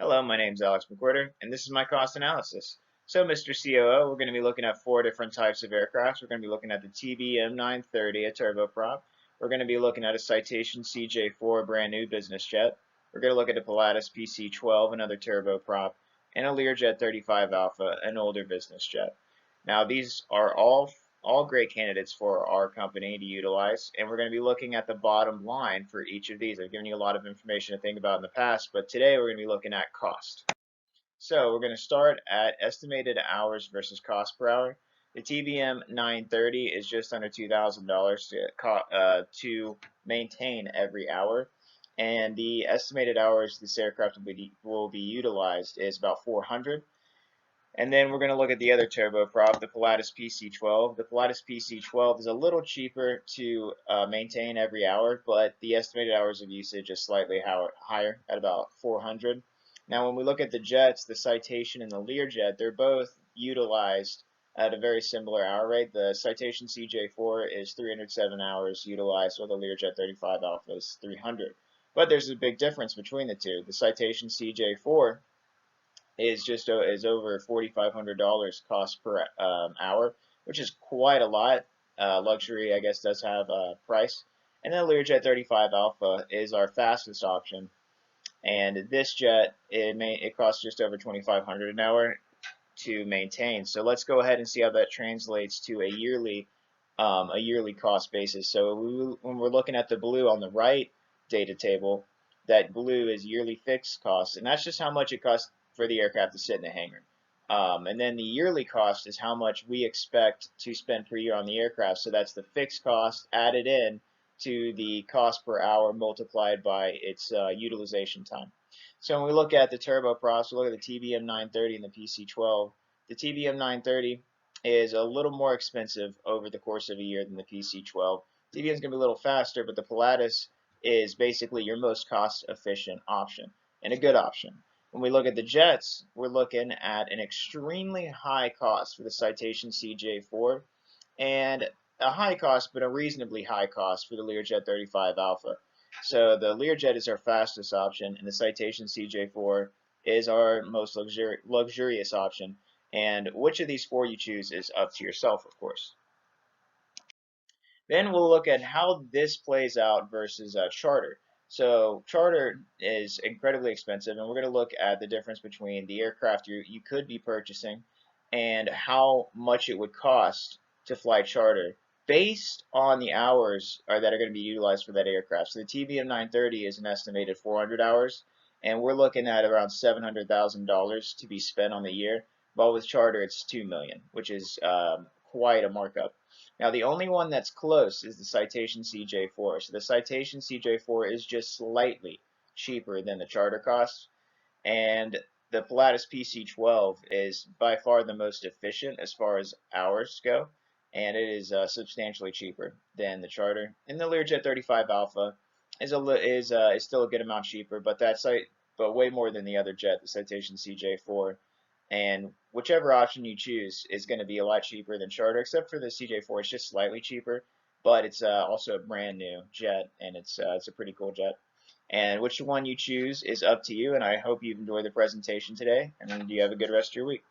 Hello, my name is Alex McWhirter, and this is my cost analysis. So, Mr. COO, we're going to be looking at four different types of aircraft. We're going to be looking at the TBM 930, a turboprop. We're going to be looking at a Citation CJ4, a brand new business jet. We're going to look at a Pilatus PC-12, another turboprop, and a Learjet 35 Alpha, an older business jet. Now, these are all great candidates for our company to utilize, and we're going to be looking at the bottom line for each of these. I've given you a lot of information to think about in the past, but today we're going to be looking at cost. So we're going to start at estimated hours versus cost per hour. The TBM 930 is just under $2,000 to maintain every hour, and the estimated hours this aircraft will be utilized is about 400. And then we're going to look at the other turboprop, the Pilatus PC-12. The Pilatus PC-12 is a little cheaper to maintain every hour, but the estimated hours of usage is slightly higher at about 400. Now, when we look at the jets, the Citation and the Learjet, they're both utilized at a very similar hour rate. The Citation CJ4 is 307 hours utilized, while the Learjet 35 Alpha is 300. But there's a big difference between the two. The Citation CJ4 is over $4,500 cost per hour, which is quite a lot. Luxury, I guess, does have a price. And then Learjet 35 Alpha is our fastest option, and this jet it costs just over $2,500 an hour to maintain. So let's go ahead and see how that translates to a yearly cost basis. So when we're looking at the blue on the right data table, that blue is yearly fixed costs, and that's just how much it costs for the aircraft to sit in the hangar. And then the yearly cost is how much we expect to spend per year on the aircraft. So that's the fixed cost added in to the cost per hour multiplied by its utilization time. So when we look at the turboprops, we look at the TBM 930 and the PC-12. The TBM 930 is a little more expensive over the course of a year than the PC-12. TBM is going to be a little faster, but the Pilatus is basically your most cost efficient option and a good option. When we look at the jets, we're looking at an extremely high cost for the Citation CJ4 and a high cost, but a reasonably high cost for the Learjet 35 Alpha. So the Learjet is our fastest option, and the Citation CJ4 is our most luxurious option. And which of these four you choose is up to yourself, of course. Then we'll look at how this plays out versus charter. So charter is incredibly expensive, and we're going to look at the difference between the aircraft you could be purchasing and how much it would cost to fly charter based on the hours that are going to be utilized for that aircraft. So the TBM 930 is an estimated 400 hours, and we're looking at around $700,000 to be spent on the year. But with charter, it's $2 million, which is quite a markup. Now, the only one that's close is the Citation CJ4. So the Citation CJ4 is just slightly cheaper than the charter cost, and the Pilatus PC-12 is by far the most efficient as far as hours go, and it is substantially cheaper than the charter. And the Learjet 35 Alpha is still a good amount cheaper, but way more than the other jet, the Citation CJ4. And whichever option you choose is going to be a lot cheaper than charter, except for the CJ4. It's just slightly cheaper, but it's also a brand new jet, and it's a pretty cool jet. And which one you choose is up to you, and I hope you've enjoyed the presentation today, and you have a good rest of your week.